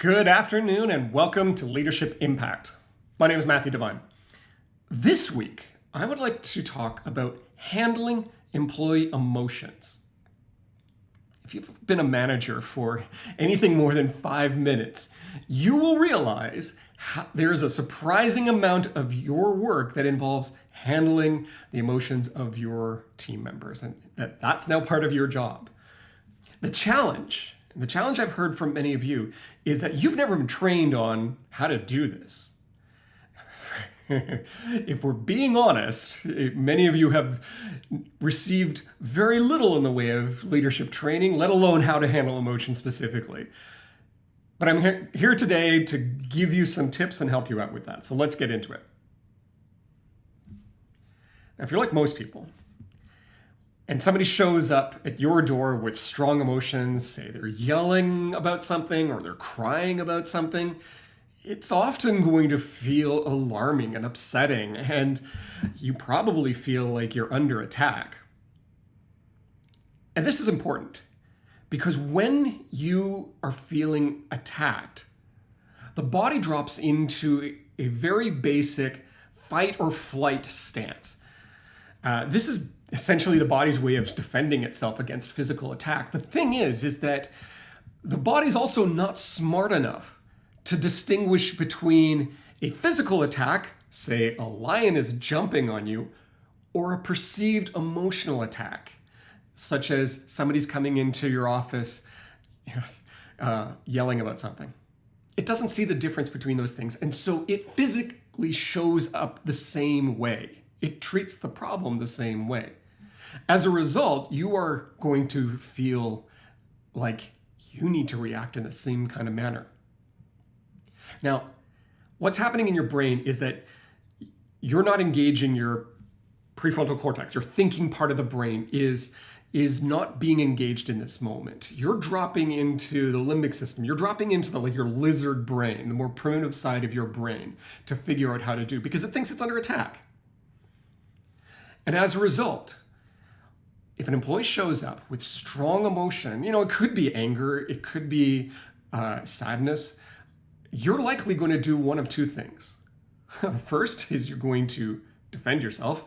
Good afternoon and welcome to Leadership Impact. My name is Matthew Devine. This week, I would like to talk about handling employee emotions. If you've been a manager for anything more than 5 minutes, you will realize there's a surprising amount of your work that involves handling the emotions of your team members, and that's now part of your job. The challenge I've heard from many of you is that you've never been trained on how to do this. If we're being honest, many of you have received very little in the way of leadership training, let alone how to handle emotions specifically. But I'm here today to give you some tips and help you out with that. So let's get into it. Now, if you're like most people, and somebody shows up at your door with strong emotions, say they're yelling about something or they're crying about something, it's often going to feel alarming and upsetting, and you probably feel like you're under attack. And this is important because when you are feeling attacked, the body drops into a very basic fight or flight stance. This is essentially the body's way of defending itself against physical attack. The thing is that the body's also not smart enough to distinguish between a physical attack, say a lion is jumping on you, or a perceived emotional attack, such as somebody's coming into your office yelling about something. It doesn't see the difference between those things, and so it physically shows up the same way. It treats the problem the same way. As a result, you are going to feel like you need to react in the same kind of manner. Now, what's happening in your brain is that you're not engaging your prefrontal cortex. Your thinking part of the brain is not being engaged in this moment. You're dropping into the limbic system. You're dropping into your lizard brain, the more primitive side of your brain, to figure out how to do, because it thinks it's under attack. And as a result, if an employee shows up with strong emotion, it could be anger, it could be sadness, you're likely going to do one of two things. First is you're going to defend yourself,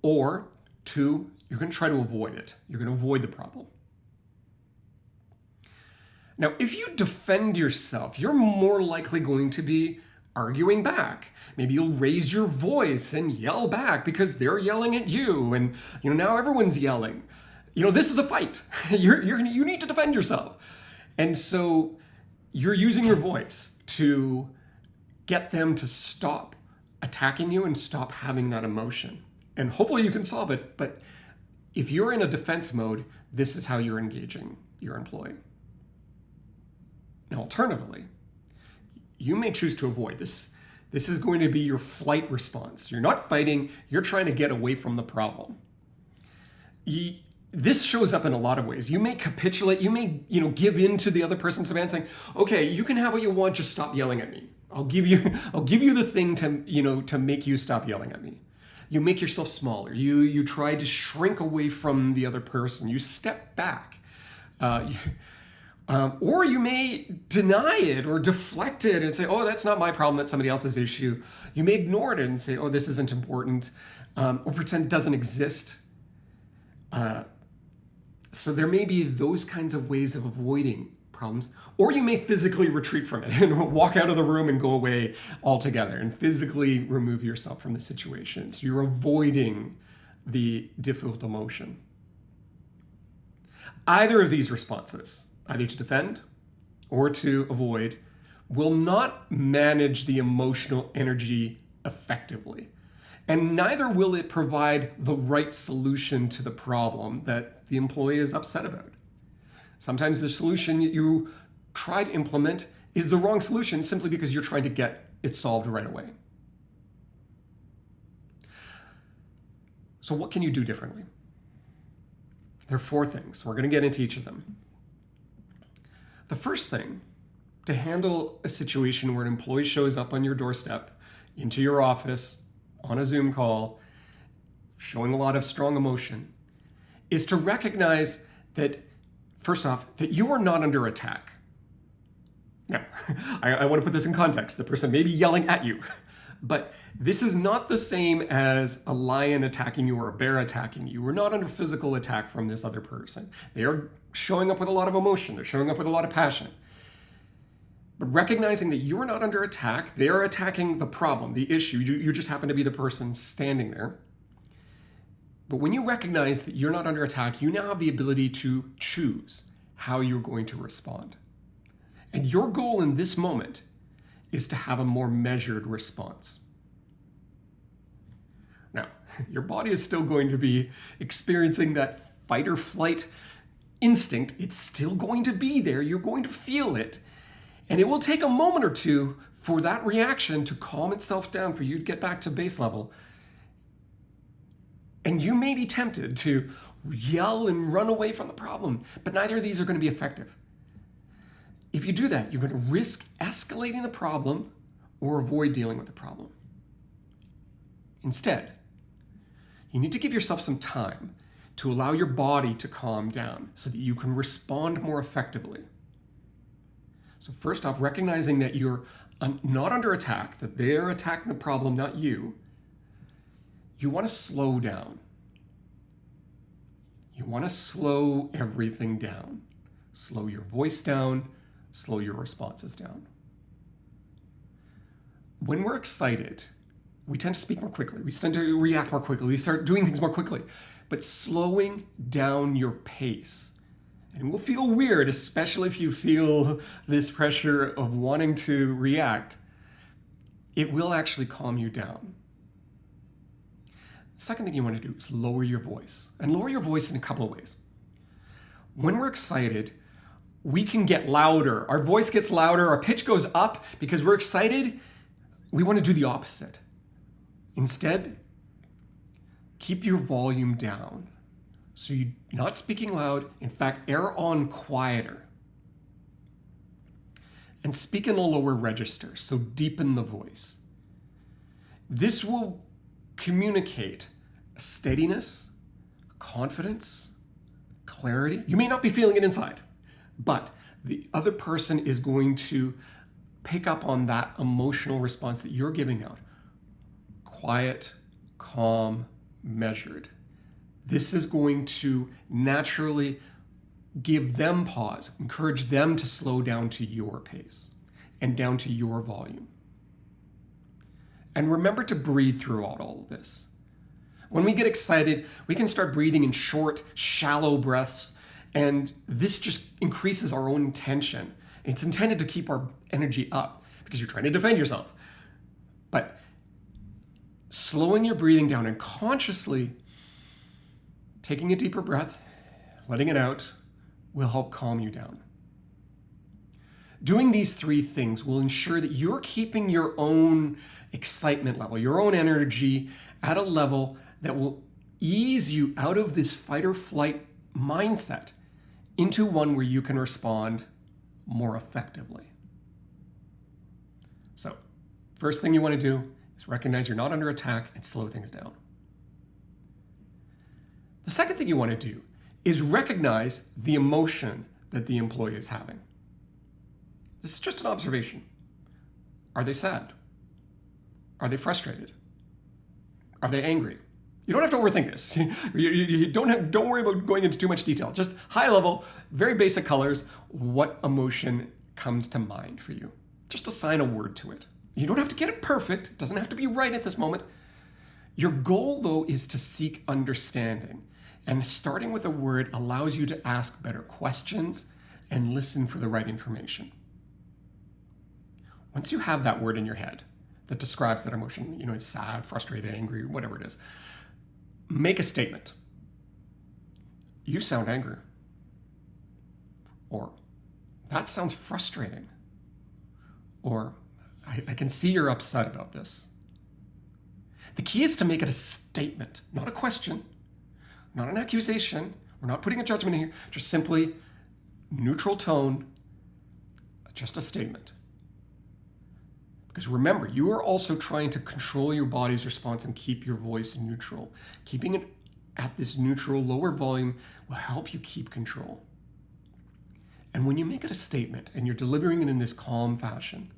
or two, you're going to try to avoid it. You're going to avoid the problem. Now, if you defend yourself, you're more likely going to be arguing back. Maybe you'll raise your voice and yell back because they're yelling at you, and now everyone's yelling. This is a fight. You need to defend yourself. And so you're using your voice to get them to stop attacking you and stop having that emotion. And hopefully you can solve it, but if you're in a defense mode, this is how you're engaging your employee. Now, alternatively, you may choose to avoid this. This is going to be your flight response. You're not fighting, you're trying to get away from the problem. This shows up in a lot of ways. You may capitulate, you may give in to the other person's demand, saying, okay, you can have what you want, just stop yelling at me. I'll give you the thing to make you stop yelling at me. You make yourself smaller. You try to shrink away from the other person. You step back. Or you may deny it or deflect it and say, oh, that's not my problem, that's somebody else's issue. You may ignore it and say, oh, this isn't important, or pretend it doesn't exist. So there may be those kinds of ways of avoiding problems. Or you may physically retreat from it and walk out of the room and go away altogether and physically remove yourself from the situation. So you're avoiding the difficult emotion. Either of these responses, either to defend or to avoid, will not manage the emotional energy effectively. And neither will it provide the right solution to the problem that the employee is upset about. Sometimes the solution you try to implement is the wrong solution simply because you're trying to get it solved right away. So what can you do differently? There are 4 things. We're going to get into each of them. The first thing, to handle a situation where an employee shows up on your doorstep, into your office, on a Zoom call, showing a lot of strong emotion, is to recognize that, first off, that you are not under attack. Now, I want to put this in context. The person may be yelling at you, but this is not the same as a lion attacking you or a bear attacking you. We're not under physical attack from this other person. They are showing up with a lot of emotion. They're showing up with a lot of passion. But recognizing that you are not under attack, they are attacking the problem, the issue. You just happen to be the person standing there. But when you recognize that you're not under attack, you now have the ability to choose how you're going to respond. And your goal in this moment is to have a more measured response. Now, your body is still going to be experiencing that fight or flight instinct. It's still going to be there. You're going to feel it. And it will take a moment or two for that reaction to calm itself down, for you to get back to base level. And you may be tempted to yell and run away from the problem, but neither of these are going to be effective. If you do that, you're going to risk escalating the problem or avoid dealing with the problem. Instead, you need to give yourself some time to allow your body to calm down so that you can respond more effectively. So first off, recognizing that you're not under attack, that they're attacking the problem, not you, you want to slow down. You want to slow everything down. Slow your voice down, slow your responses down. When we're excited, we tend to speak more quickly. We tend to react more quickly. We start doing things more quickly. But slowing down your pace, and it will feel weird, especially if you feel this pressure of wanting to react, it will actually calm you down. The second thing you want to do is lower your voice. And lower your voice in a couple of ways. When we're excited, we can get louder. Our voice gets louder, our pitch goes up because we're excited. We want to do the opposite. Instead, keep your volume down. So you're not speaking loud. In fact, err on quieter. And speak in a lower register, so deepen the voice. This will communicate a steadiness, confidence, clarity. You may not be feeling it inside, but the other person is going to pick up on that emotional response that you're giving out. Quiet, calm, measured. This is going to naturally give them pause, encourage them to slow down to your pace and down to your volume. And remember to breathe throughout all of this. When we get excited, we can start breathing in short, shallow breaths, and this just increases our own tension. It's intended to keep our energy up because you're trying to defend yourself. But slowing your breathing down and consciously taking a deeper breath, letting it out, will help calm you down. Doing these three things will ensure that you're keeping your own excitement level, your own energy at a level that will ease you out of this fight or flight mindset into one where you can respond more effectively. So, first thing you want to do is recognize you're not under attack and slow things down. The second thing you want to do is recognize the emotion that the employee is having. This is just an observation. Are they sad? Are they frustrated? Are they angry? You don't have to overthink this. You don't worry about going into too much detail. Just high level, very basic colors, what emotion comes to mind for you. Just assign a word to it. You don't have to get it perfect. It doesn't have to be right at this moment. Your goal, though, is to seek understanding. And starting with a word allows you to ask better questions and listen for the right information. Once you have that word in your head that describes that emotion, it's sad, frustrated, angry, whatever it is, make a statement. You sound angry. Or, that sounds frustrating. Or, I can see you're upset about this. The key is to make it a statement, not a question. Not an accusation. We're not putting a judgment in here. Just simply neutral tone, just a statement. Because remember, you are also trying to control your body's response and keep your voice neutral. Keeping it at this neutral, lower volume will help you keep control. And when you make it a statement and you're delivering it in this calm fashion,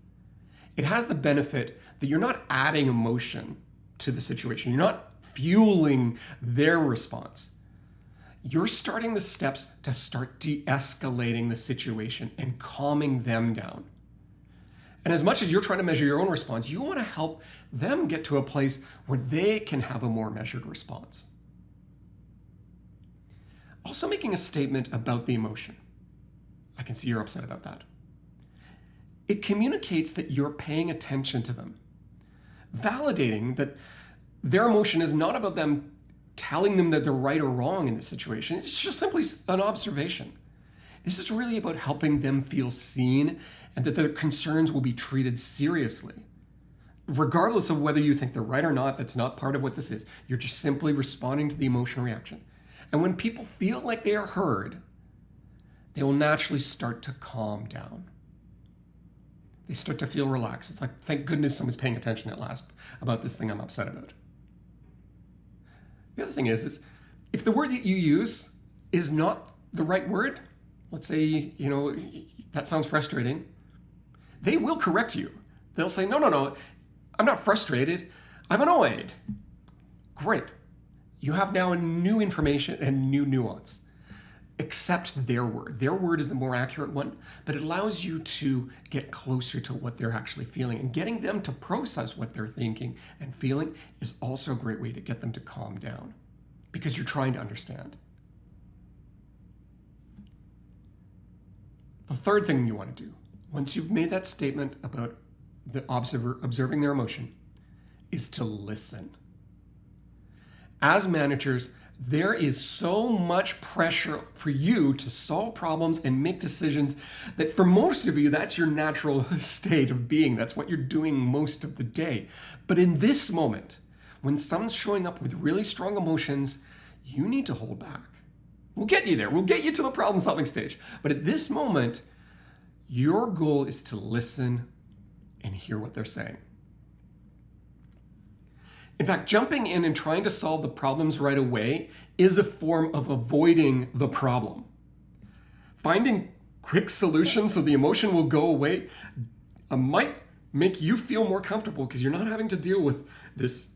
it has the benefit that you're not adding emotion to the situation. You're not fueling their response. You're starting the steps to start de-escalating the situation and calming them down. And as much as you're trying to measure your own response, you want to help them get to a place where they can have a more measured response. Also making a statement about the emotion. I can see you're upset about that. It communicates that you're paying attention to them, validating that their emotion is not about them telling them that they're right or wrong in this situation. It's just simply an observation. This is really about helping them feel seen and that their concerns will be treated seriously. Regardless of whether you think they're right or not, that's not part of what this is. You're just simply responding to the emotional reaction. And when people feel like they are heard, they will naturally start to calm down. They start to feel relaxed. It's like, thank goodness someone's paying attention at last about this thing I'm upset about. The other thing is if the word that you use is not the right word, let's say, that sounds frustrating, they will correct you. They'll say, no, I'm not frustrated, I'm annoyed. Great. You have now a new information and new nuance. Accept their word. Their word is the more accurate one, but it allows you to get closer to what they're actually feeling. And getting them to process what they're thinking and feeling is also a great way to get them to calm down because you're trying to understand. The third thing you want to do, once you've made that statement about the observer observing their emotion, is to listen. As managers, there is so much pressure for you to solve problems and make decisions that for most of you, that's your natural state of being. That's what you're doing most of the day. But in this moment, when someone's showing up with really strong emotions, you need to hold back. We'll get you there. We'll get you to the problem-solving stage. But at this moment, your goal is to listen and hear what they're saying. In fact, jumping in and trying to solve the problems right away is a form of avoiding the problem. Finding quick solutions so the emotion will go away might make you feel more comfortable because you're not having to deal with this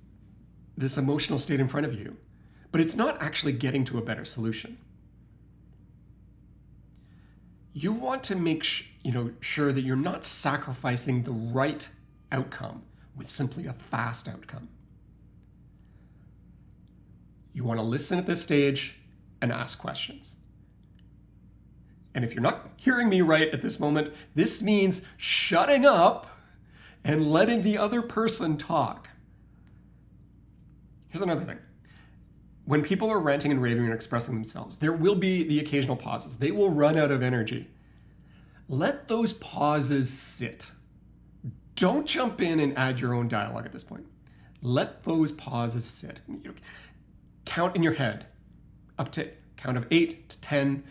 emotional state in front of you. But it's not actually getting to a better solution. You want to make sure that you're not sacrificing the right outcome with simply a fast outcome. You want to listen at this stage and ask questions. And if you're not hearing me right at this moment, this means shutting up and letting the other person talk. Here's another thing. When people are ranting and raving and expressing themselves, there will be the occasional pauses. They will run out of energy. Let those pauses sit. Don't jump in and add your own dialogue at this point. Let those pauses sit. Count in your head up to count of 8 to 10.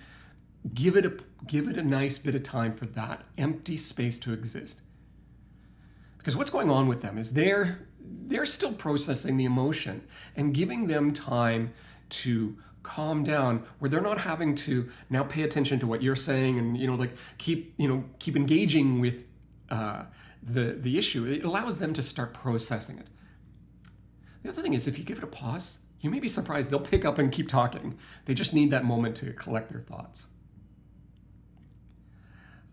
Give it a nice bit of time for that empty space to exist. Because what's going on with them is they're still processing the emotion, and giving them time to calm down where they're not having to now pay attention to what you're saying and keep engaging with the issue. It allows them to start processing it. The other thing is, if you give it a pause, you may be surprised they'll pick up and keep talking. They just need that moment to collect their thoughts.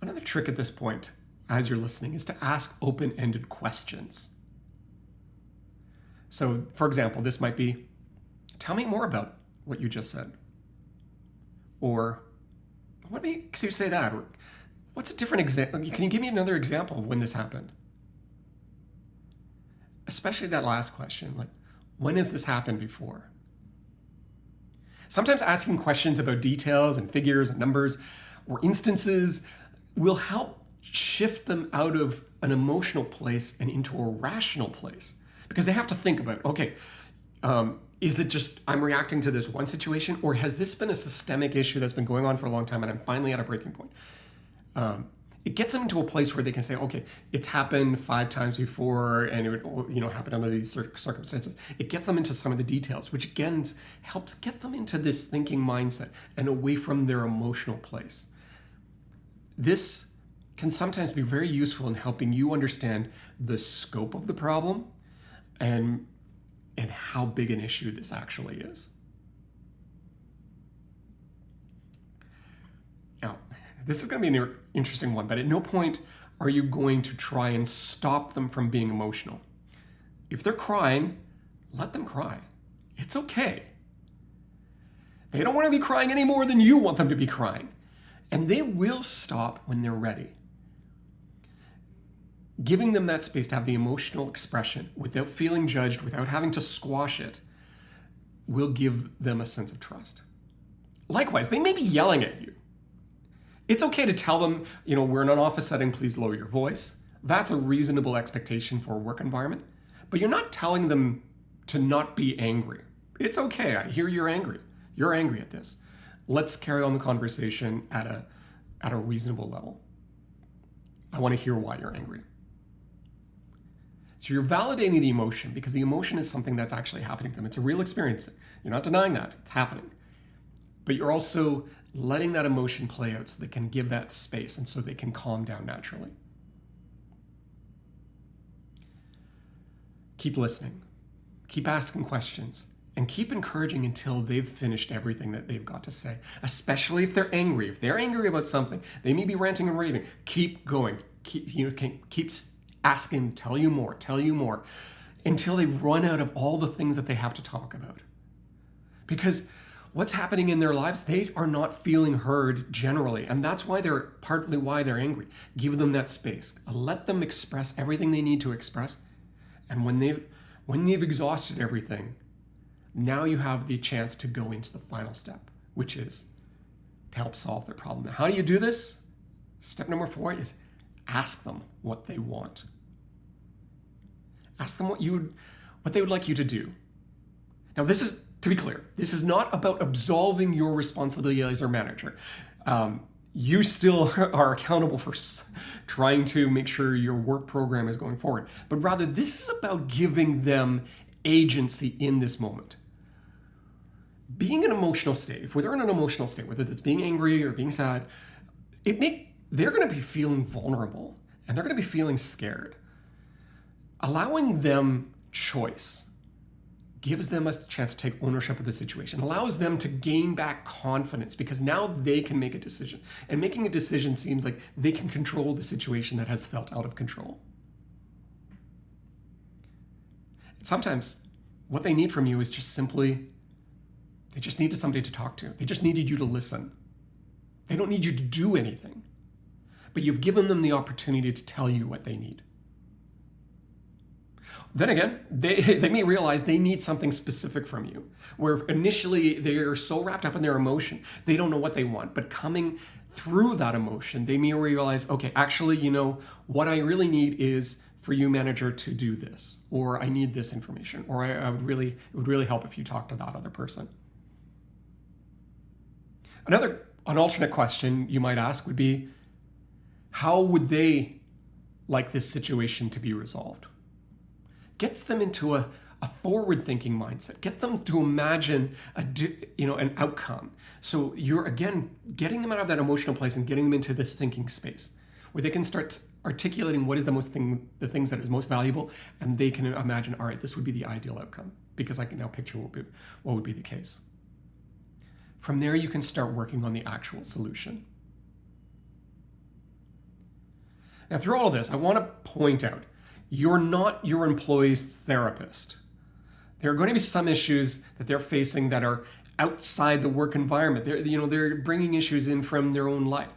Another trick at this point, as you're listening, is to ask open-ended questions. So, for example, this might be, tell me more about what you just said. Or, what makes you say that? Or, what's a different example? Can you give me another example of when this happened? Especially that last question, like, when has this happened before? Sometimes asking questions about details and figures and numbers or instances will help shift them out of an emotional place and into a rational place. Because they have to think about, okay, is it just I'm reacting to this one situation, or has this been a systemic issue that's been going on for a long time and I'm finally at a breaking point? It gets them into a place where they can say, okay, it's happened 5 times before and it would happen under these circumstances. It gets them into some of the details, which again helps get them into this thinking mindset and away from their emotional place. This can sometimes be very useful in helping you understand the scope of the problem and how big an issue this actually is. Now, this is going to be an interesting one, but at no point are you going to try and stop them from being emotional. If they're crying, let them cry. It's okay. They don't want to be crying any more than you want them to be crying. And they will stop when they're ready. Giving them that space to have the emotional expression without feeling judged, without having to squash it, will give them a sense of trust. Likewise, they may be yelling at you. It's okay to tell them, we're in an office setting, please lower your voice. That's a reasonable expectation for a work environment. But you're not telling them to not be angry. It's okay, I hear you're angry. You're angry at this. Let's carry on the conversation at a reasonable level. I want to hear why you're angry. So you're validating the emotion because the emotion is something that's actually happening to them. It's a real experience. You're not denying that. It's happening. But you're also letting that emotion play out so they can give that space and so they can calm down naturally. Keep listening. Keep asking questions. And keep encouraging until they've finished everything that they've got to say, especially if they're angry. If they're angry about something, they may be ranting and raving. Keep going. Keep asking, tell you more, until they run out of all the things that they have to talk about. Because what's happening in their lives, they are not feeling heard generally. And that's partly why they're angry. Give them that space. Let them express everything they need to express. And when they've exhausted everything, now you have the chance to go into the final step, which is to help solve their problem. Now, how do you do this? Step number 4 is ask them what they want. Ask them what they would like you to do. Now, this is, to be clear, this is not about absolving your responsibility as their manager. You still are accountable for trying to make sure your work program is going forward. But rather, this is about giving them agency in this moment. Being an emotional state, if they're in an emotional state, whether it's being angry or being sad, they're going to be feeling vulnerable and they're going to be feeling scared. Allowing them choice gives them a chance to take ownership of the situation, allows them to gain back confidence because now they can make a decision. And making a decision seems like they can control the situation that has felt out of control. And sometimes what they need from you is just simply, they just needed somebody to talk to. They just needed you to listen. They don't need you to do anything, but you've given them the opportunity to tell you what they need. Then again, they may realize they need something specific from you, where initially they're so wrapped up in their emotion, they don't know what they want. But coming through that emotion, they may realize, okay, actually, what I really need is for you, manager, to do this, or I need this information, or it would really help if you talk to that other person. An alternate question you might ask would be, how would they like this situation to be resolved? Gets them into a forward-thinking mindset. Get them to imagine an outcome. So you're, again, getting them out of that emotional place and getting them into this thinking space where they can start articulating what is the things that is most valuable, and they can imagine, all right, this would be the ideal outcome because I can now picture what would be the case. From there, you can start working on the actual solution. Now, through all of this, I want to point out, you're not your employee's therapist. There are going to be some issues that they're facing that are outside the work environment. They're bringing issues in from their own life.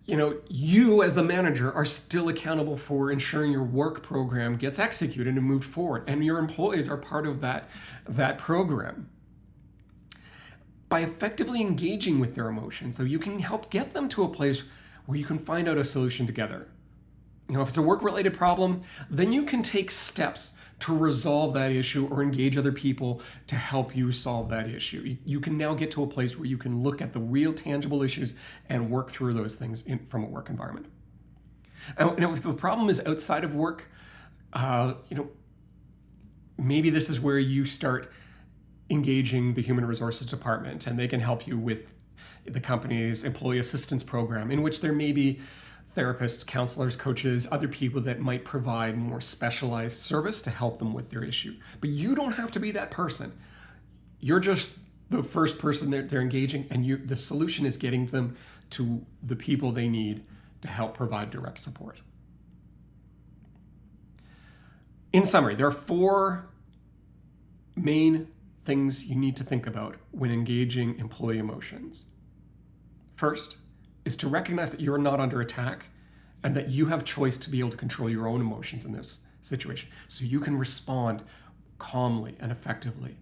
You as the manager are still accountable for ensuring your work program gets executed and moved forward, and your employees are part of that program. By effectively engaging with their emotions, so you can help get them to a place where you can find out a solution together. If it's a work-related problem, then you can take steps to resolve that issue or engage other people to help you solve that issue. You can now get to a place where you can look at the real tangible issues and work through those things from a work environment. And if the problem is outside of work, maybe this is where you start engaging the human resources department, and they can help you with the company's employee assistance program, in which there may be therapists, counselors, coaches, other people that might provide more specialized service to help them with their issue. But you don't have to be that person. You're just the first person they're engaging, and the solution is getting them to the people they need to help provide direct support. In summary, there are 4 main things you need to think about when engaging employee emotions. First is to recognize that you're not under attack and that you have choice to be able to control your own emotions in this situation, so you can respond calmly and effectively.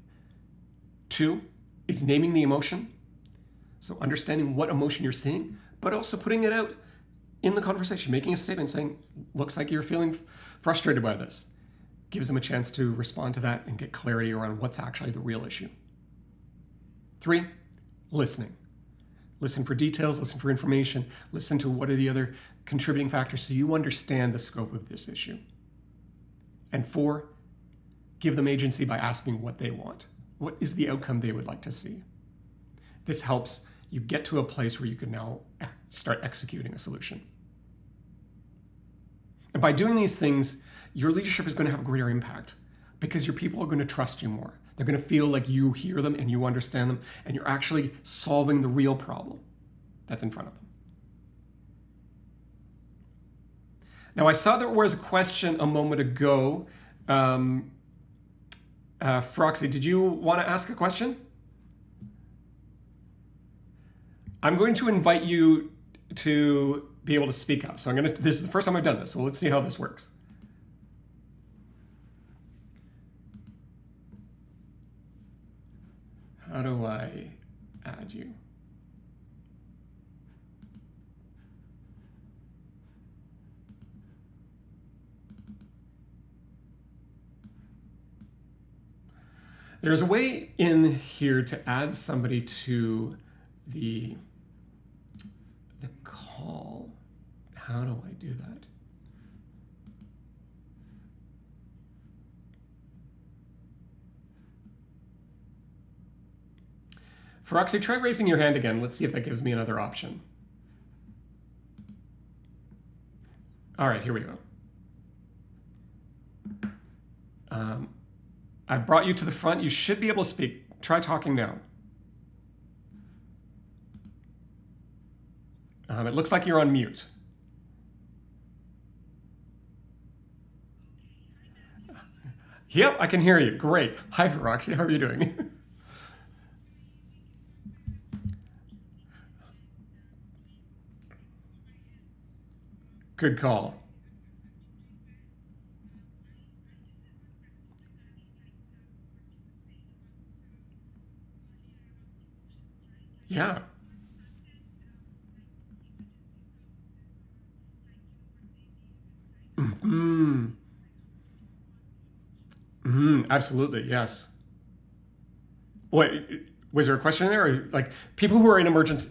2 is naming the emotion, so understanding what emotion you're seeing, but also putting it out in the conversation, making a statement saying, looks like you're feeling frustrated by this. Gives them a chance to respond to that and get clarity around what's actually the real issue. 3, listening. Listen for details, listen for information, listen to what are the other contributing factors so you understand the scope of this issue. And 4, give them agency by asking what they want. What is the outcome they would like to see? This helps you get to a place where you can now start executing a solution. And by doing these things, your leadership is going to have a greater impact because your people are going to trust you more. They're going to feel like you hear them and you understand them and you're actually solving the real problem that's in front of them. Now, I saw there was a question a moment ago. Froxy, did you want to ask a question? I'm going to invite you to be able to speak up. So this is the first time I've done this, so let's see how this works. How do I add you? There's a way in here to add somebody to the call. How do I do that? Froxy, try raising your hand again. Let's see if that gives me another option. All right, here we go. I've brought you to the front. You should be able to speak. Try talking now. It looks like you're on mute. Yep, I can hear you. Great. Hi, Roxy. How are you doing? Good call. Yeah. Mm. Absolutely, yes. Wait, was there a question there? Or like people who are in emergency?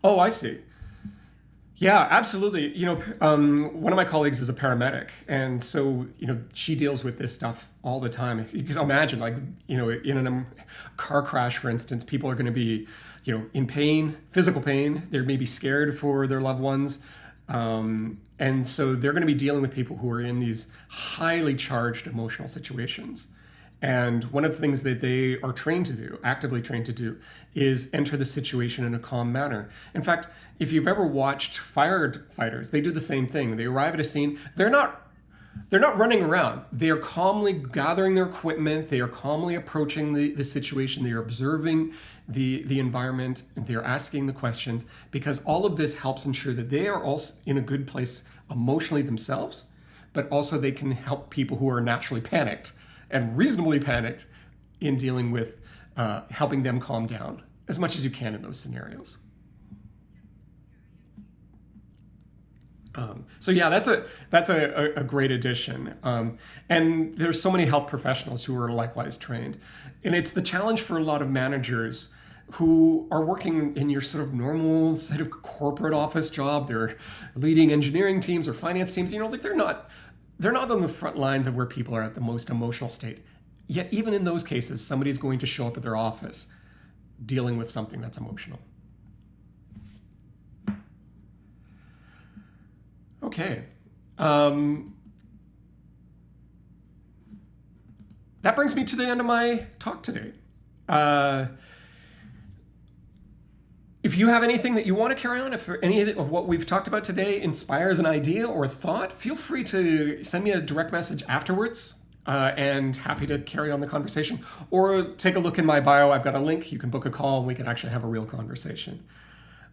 Oh, I see. Yeah, absolutely. One of my colleagues is a paramedic, and so she deals with this stuff all the time. You can imagine, like in a car crash, for instance, people are going to be, in pain, physical pain. They may be scared for their loved ones, and so they're going to be dealing with people who are in these highly charged emotional situations. And one of the things that they are trained to do, actively trained to do, is enter the situation in a calm manner. In fact, if you've ever watched firefighters, they do the same thing. They arrive at a scene, they're not running around. They are calmly gathering their equipment, they are calmly approaching the situation, they are observing the environment, and they are asking the questions, because all of this helps ensure that they are also in a good place emotionally themselves, but also they can help people who are naturally panicked and reasonably panicked in dealing with helping them calm down as much as you can in those scenarios. So yeah, that's a great addition. And there's so many health professionals who are likewise trained. And it's the challenge for a lot of managers who are working in your sort of normal sort of corporate office job. They're leading engineering teams or finance teams. Like they're not on the front lines of where people are at the most emotional state. Yet even in those cases, somebody's going to show up at their office dealing with something that's emotional. Okay. That brings me to the end of my talk today. If you have anything that you want to carry on, if any of what we've talked about today inspires an idea or thought, feel free to send me a direct message afterwards, and happy to carry on the conversation. Or take a look in my bio. I've got a link. You can book a call and we can actually have a real conversation.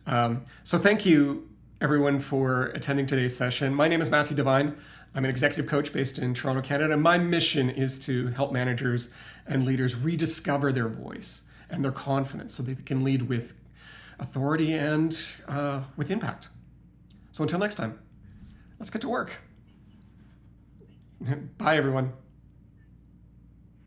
So thank you, everyone, for attending today's session. My name is Matthew Devine. I'm an executive coach based in Toronto, Canada. My mission is to help managers and leaders rediscover their voice and their confidence so they can lead with authority and with impact. So until next time, let's get to work. Bye, everyone.